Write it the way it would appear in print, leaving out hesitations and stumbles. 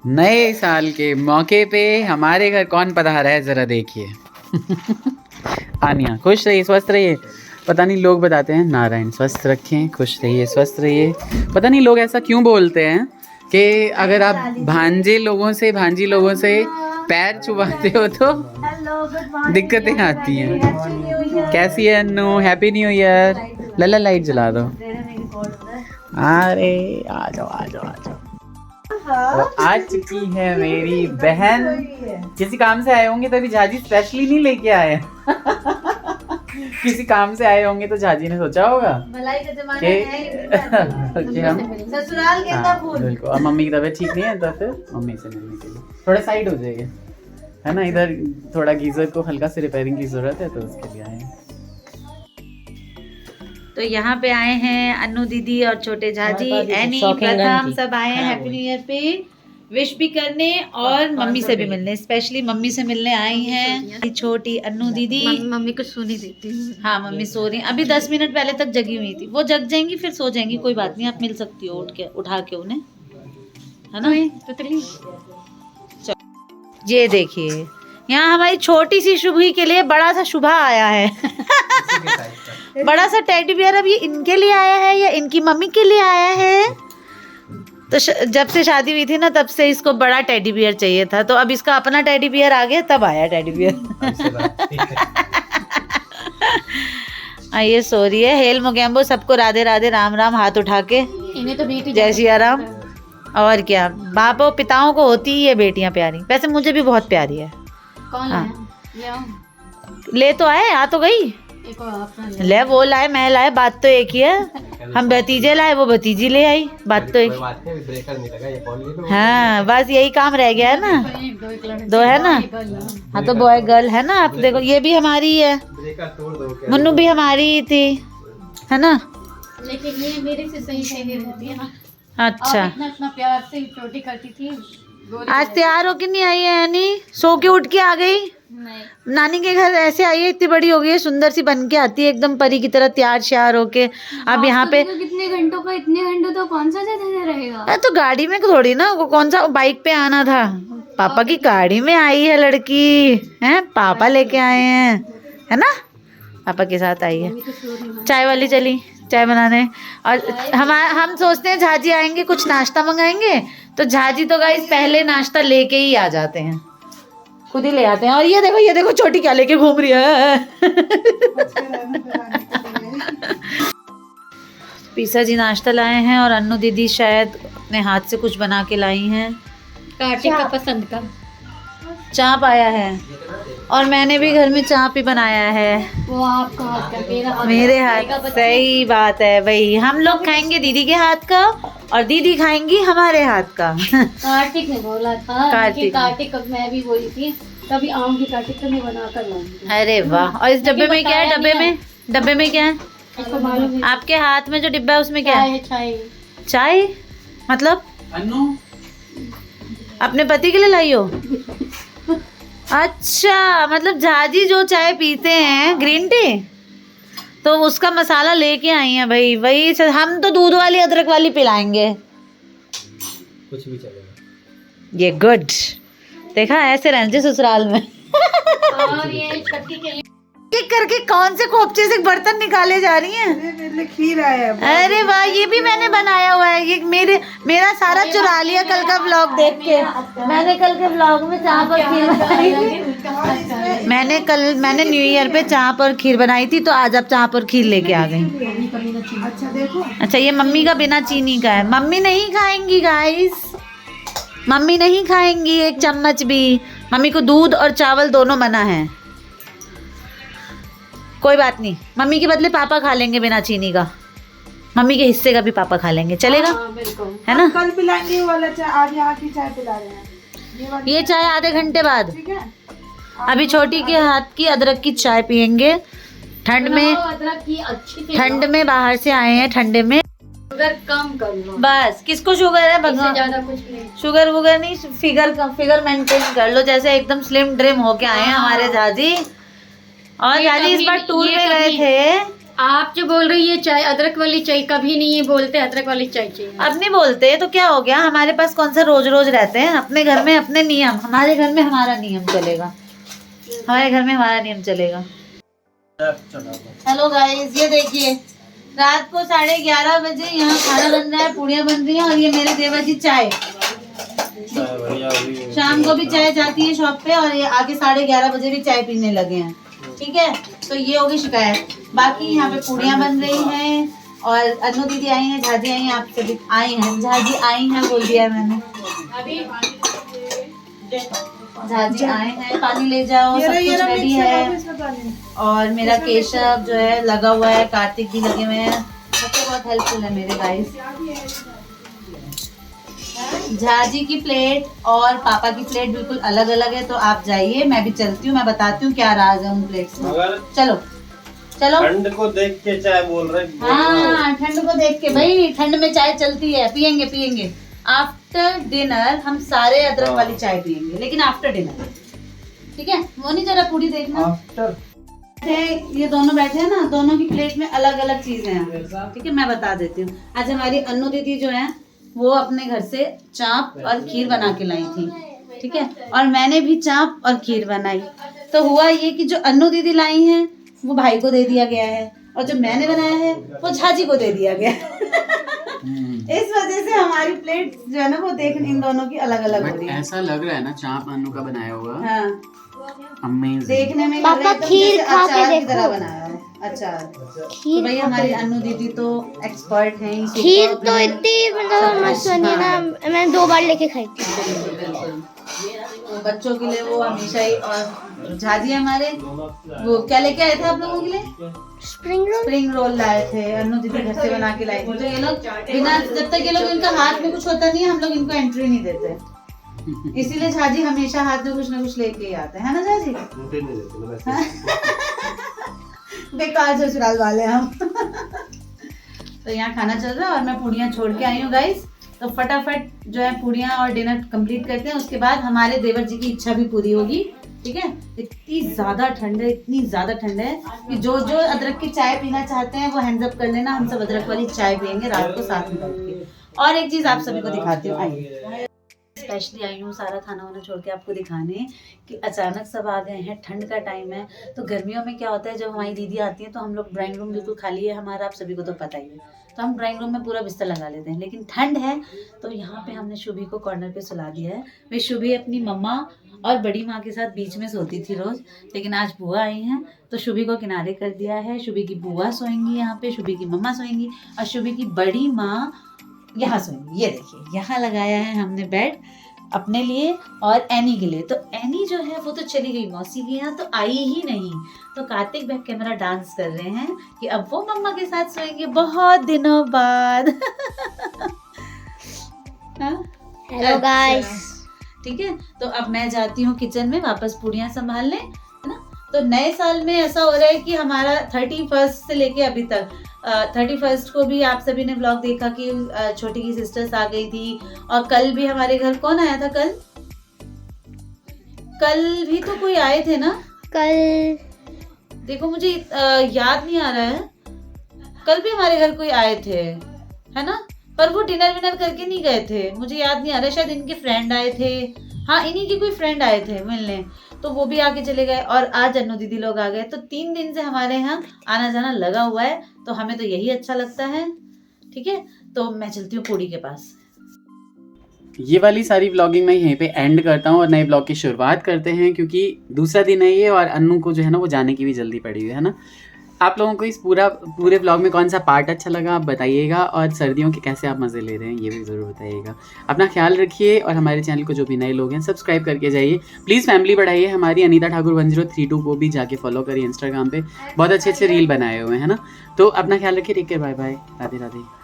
नए साल के मौके पे हमारे घर कौन पधारा है जरा देखिए। आनिया खुश रहिए, स्वस्थ रहिए। पता नहीं लोग बताते हैं नारायण स्वस्थ रखें, खुश रहिए, स्वस्थ रहिए। पता नहीं लोग ऐसा क्यों बोलते हैं कि अगर आप भांजी लोगों से पैर छुपाते हो तो दिक्कतें आती हैं। कैसी है अन्नू? Happy new year. लला लाइट जला दो। अरे आ जाओ आ जाओ आ जाओ। तो आ चुकी है मेरी बहन। किसी काम से आए होंगे तभी झाजी स्पेशली नहीं लेके आए। किसी काम से आए होंगे तो झाजी ने सोचा होगा मलाई का जमाना है कि हम ससुराल गेंदा फूल। बिल्कुल। और मम्मी की तबीयत ठीक नहीं है तो फिर मम्मी से मिलने के लिए थोड़ा साइड हो जाएगा, है ना। इधर थोड़ा गीजर को हल्का से रिपेयरिंग की जरूरत है तो उसके लिए आए हैं। तो यहाँ पे आए हैं अन्नू दीदी और छोटे झाजी, एनी, प्रथम, सब आए हैं हैप्पी न्यू ईयर पे विश भी करने और मम्मी से भी मिलने। स्पेशली मम्मी से मिलने आई हैं छोटी अन्नू दीदी। मम्मी को सोने देती हूँ। हाँ मम्मी सो रही, अभी 10 मिनट पहले तक जगी हुई थी। वो जग जाएंगी फिर सो जाएंगी, कोई बात नहीं, आप मिल सकती हो उठा के उन्हें, है ना। ये देखिए यहाँ हमारी छोटी सी शुभी के लिए बड़ा सा शुभा आया है। बड़ा सा टेडी बियर। अब ये इनके लिए आया है या इनकी मम्मी के लिए आया है? तो जब से शादी हुई थी ना तब से इसको बड़ा टेडी बियर चाहिए था, तो अब इसका अपना टेडी बियर आ गया तब आया टेडी बियर। ये सो रही है। हेल मोगैम्बो, सबको राधे राधे, राम राम, हाथ उठा के इन्हें तो बेटी जय सिया राम। और क्या, बापों पिताओं को होती ही है बेटियां प्यारी। वैसे मुझे भी बहुत प्यारी है। कौन हाँ। है? ले तो आए, आ तो गई। एक और अपना ले वो लाए मैं लाए, बात तो एक ही है। हम भतीजे लाए, वो भतीजी ले आई, बात तो एक। हाँ बस यही काम रह गया है ना। दो है ना। हाँ तो बॉय गर्ल है ना। आप देखो ये भी हमारी है, मुन्नू भी हमारी ही थी, है ना। लेकिन ये मेरे से सही सही रहती है ना। अच्छा इतना प्यार से छोटी करती थी। आज तैयार होके नहीं आई है यानी, सो के उठ के आ गई। नहीं नानी के घर ऐसे आई है, इतनी बड़ी हो गई है, सुंदर सी बन के आती है एकदम परी की तरह तैयार श्यार होके। अब यहाँ पे कितने घंटों का, इतने घंटों तो कौन सा ज्यादा रहेगा। तो गाड़ी में थोड़ी ना, वो कौन सा बाइक पे आना था। पापा की गाड़ी में आई है लड़की, है पापा लेके आए हैं, है ना। पापा के साथ आई है। चाय वाली चली चाय बनाने। और हम सोचते हैं झाजी आएंगे कुछ नाश्ता मंगाएंगे, तो झाजी तो गाइस पहले नाश्ता लेके ही आ जाते हैं, खुद ही ले आते हैं। और ये देखो छोटी क्या लेके घूम रही है। पीसा जी नाश्ता लाए हैं और अन्नू दीदी शायद अपने हाथ से कुछ बना के लाई हैं। कार्तिक का पसंद का चाप आया है और मैंने भी घर में चाप ही बनाया है। वो आपका हाथ का, मेरे हाथ, सही बात है भाई। हम लोग खाएंगे दीदी के हाथ का और दीदी खाएंगी हमारे हाथ का। कार्तिक ने बोला था कार्तिक कब मैं भी बोली थी कभी आऊंगी कार्तिक को मैं बना कर लाऊंगी। अरे वाह। और इस डब्बे में क्या है? डब्बे में क्या है? इसको मालूम है। आपके हाथ में जो डिब्बा है उसमें क्या है? चाय। मतलब अन्नू अपने पति के लिए लाई हो? अच्छा, मतलब झाजी जो चाय पीते हैं ग्रीन टी, तो उसका मसाला लेके आई हैं भाई। वही हम तो दूध वाली अदरक वाली पिलाएंगे, कुछ भी चलेगा। ये गुड। देखा ऐसे रहने ससुराल में। और ये पति के लिए एक करके कौन से खोपचे से बर्तन निकाले जा रही हैं। मेरे खीर आया है। अरे वाह, ये भी मैंने बनाया हुआ है। ये मेरा सारा चुरा लिया कल का व्लॉग देख के। मैंने कल के व्लॉग में चाप और खीर बनाई थी। मैंने न्यू ईयर पे चाप और खीर बनाई थी, तो आज आप चाप और खीर लेके आ गई। अच्छा देखो, अच्छा ये मम्मी का बिना चीनी का है। मम्मी नहीं खाएंगी गाइस, मम्मी नहीं खाएंगी एक चम्मच भी। मम्मी को दूध और चावल दोनों मना है। कोई बात नहीं, मम्मी के बदले पापा खा लेंगे बिना चीनी का। मम्मी के हिस्से का भी पापा खा लेंगे, चलेगा? बिल्कुल है ना। कल पिलाएंगे ये वाला चाय, आज यहाँ की चाय पिला रहे हैं। ये चाय आधे घंटे बाद। ठीक है। अभी छोटी के हाथ की अदरक की चाय पियेंगे ठंड में। अदरक की अच्छी थी। ठंड में बाहर से आए हैं, ठंडे में। शुगर कम कर लो, बस किसको शुगर है? भगवान, ज्यादा कुछ नहीं। शुगर वुगर नहीं, फिगर मेंटेन कर लो। जैसे एकदम स्लिम ड्रिम होके आए हैं हमारे झाजी। और झाजी इस बार टूर में गए थे आप जो बोल रही है चाय, अदरक वाली चाय कभी नहीं है बोलते, अदरक वाली चाय चाहिए। अब नहीं बोलते तो क्या हो गया, हमारे पास कौन सा रोज रोज रहते हैं, अपने घर में अपने नियम, हमारे घर में हमारा नियम चलेगा, हमारे घर में हमारा नियम चलेगा। हेलो गाइस, ये देखिए रात को 11:30 बजे यहाँ खाना बन रहा है, पूड़ियाँ बन रही हैं और ये मेरे देवर जी चाय, शाम को भी चाय जाती है शॉप पे और ये आके 11:30 बजे भी चाय पीने लगे हैं। ठीक है, तो ये होगी शिकायत। बाकी यहाँ पे पूड़ियाँ बन रही हैं और अनु दीदी आई हैं, झाजी आई हैं, आप सभी आई हैं, झाजी आई हैं बोल दिया मैंने, झाजी आए हैं, पानी ले जाओ, सब कुछ रेडी है। और मेरा केशव जो है लगा हुआ है, कार्तिक भी लगे हुए हैं, सबसे बहुत हेल्पफुल है मेरे गाइस। झाजी की प्लेट और पापा की प्लेट बिल्कुल अलग अलग है, तो आप जाइए, मैं भी चलती हूँ, मैं बताती हूँ क्या राज है उन प्लेट्स में। चलो चलो, ठंड को देख के चाय बोल रहे। हाँ, ठंड को देख के भाई, ठंड में चाय चलती है, पियेंगे पियेंगे। आफ्टर डिनर हम सारे अदरक वाली चाय पियेंगे, लेकिन आफ्टर डिनर, ठीक है। वो नहीं जरा पूरी देखना। आफ्टर ये दोनों बैठे हैं ना, दोनों की प्लेट में अलग अलग चीजें हैं, ठीक है, मैं बता देती हूँ। आज हमारी अनु दीदी जो है वो अपने घर से चाप और खीर बना के लाई थी, ठीक है, और मैंने भी चाप और खीर बनाई। तो हुआ ये कि जो अनु दीदी लाई हैं वो भाई को दे दिया गया है और जो मैंने बनाया है वो झाजी को दे दिया गया है। इस वजह से हमारी प्लेट जो है ना वो देखने इन दोनों की अलग अलग हो रही है। ऐसा लग रहा है ना चाप अनु का बनाया हुआ। हाँ, अमेजिंग। देखने में लग रहा है खीर अचार की तरह बनाया है, अचार। तो भाई हमारी अनु दीदी तो एक्सपर्ट हैं, खीर तो इतनी मतलब मस्त बनी ना, मैंने 2 बार लेके खाई थी। बिल्कुल, तो बच्चों के लिए वो हमेशा ही। और झाजी हमारे वो क्या लेके आए थे आप लोगों के लिए? स्प्रिंग रोल लाए थे, अनु दीदी घर से बना के लाई थी। तो ये लोग बिना, जब तक ये लोग, इनका हाथ में कुछ होता नहीं है, हम लोग इनको एंट्री नहीं देते, इसीलिए झाजी हमेशा हाथ में कुछ ना कुछ लेके ही आते हैं ना झाजी। बेकार ससुराल वाले हम। तो यहाँ खाना चल रहा है और मैं पूड़ियाँ छोड़ के आई हूँ गाइस, तो फटाफट जो है पूड़ियाँ और डिनर कंप्लीट करते हैं, उसके बाद हमारे देवर जी की इच्छा भी पूरी होगी, ठीक है। इतनी ज्यादा ठंड है, इतनी ज्यादा ठंड है कि जो जो अदरक की चाय पीना चाहते हैं वो हैंड्स अप कर लेना, हम सब अदरक वाली चाय पियेंगे रात को साथ में बैठ के। और एक चीज आप सभी को दिखाती हूँ, आइए। स्पेशली आई हूँ सारा खाना वाना छोड़ के आपको दिखाने कि अचानक सब आ गए हैं, ठंड का टाइम है। तो गर्मियों में क्या होता है, जब हमारी दीदी आती है तो हम लोग ड्राइंग रूम बिल्कुल खाली है हमारा, आप सभी को तो पता ही है, तो हम ड्राइंग रूम में पूरा बिस्तर लगा लेते हैं। लेकिन ठंड है तो यहाँ पे हमने शुभी को कॉर्नर पे सुला दिया है। वे शुभी अपनी मम्मा और बड़ी माँ के साथ बीच में सोती थी रोज, लेकिन आज बुआ आई हैं तो शुभी को किनारे कर दिया है। शुभी की बुआ सोएंगी यहाँ पे, शुभी की मम्मा सोएंगी और शुभी की बड़ी माँ यहाँ सोएंगी। ये देखिए यहाँ लगाया है हमने बेड अपने लिए और एनी के लिए। तो एनी जो है वो तो चली गई मौसी के यहाँ, तो आई ही नहीं। तो कार्तिक बैक कैमरा डांस कर रहे हैं कि अब वो मम्मा के साथ सोएंगे बहुत दिनों बाद। हेलो गाइस, ठीक है, तो अब मैं जाती हूँ किचन में वापस पूड़ियाँ संभालने, है ना। तो नए साल में ऐसा हो रहा है कि हमारा 31 से लेके अभी तक 31 को भी आप सभी ने व्लॉग देखा कि छोटी की सिस्टर्स आ गई थी। और कल भी हमारे घर कौन आया था? कल भी तो कोई आए थे ना। कल देखो मुझे याद नहीं आ रहा है, कल भी हमारे घर कोई आए थे, है ना, पर वो डिनर विनर करके नहीं गए थे, मुझे याद नहीं आ रहा, शायद इनके फ्रेंड आए थे, हाँ इन्हीं के कोई फ्रेंड आए थे मिलने, तो वो भी आके चले गए। और आज अनु दीदी लोग आ गए, तो 3 दिन से हमारे यहाँ आना जाना लगा हुआ है, तो हमें तो यही अच्छा लगता है, ठीक है। तो मैं चलती हूँ पूड़ी के पास। ये वाली सारी व्लॉगिंग मैं यहीं पे एंड करता हूँ और नए ब्लॉग की शुरुआत करते हैं, क्योंकि दूसरा दिन है ये और अनु को जो है ना वो जाने की भी जल्दी पड़ी हुई है ना। आप लोगों को इस पूरे व्लॉग में कौन सा पार्ट अच्छा लगा आप बताइएगा, और सर्दियों के कैसे आप मज़े ले रहे हैं ये भी ज़रूर बताइएगा। अपना ख्याल रखिए और हमारे चैनल को जो भी नए लोग हैं सब्सक्राइब करके जाइए प्लीज़। फैमिली बढ़ाइए हमारी। अनीता ठाकुर 1032 को भी जाके फॉलो करिए इंस्टाग्राम पे, बहुत अच्छे अच्छे रील बनाए हुए हैं ना। तो अपना ख्याल रखिए, take care, bye bye, Radhe Radhe.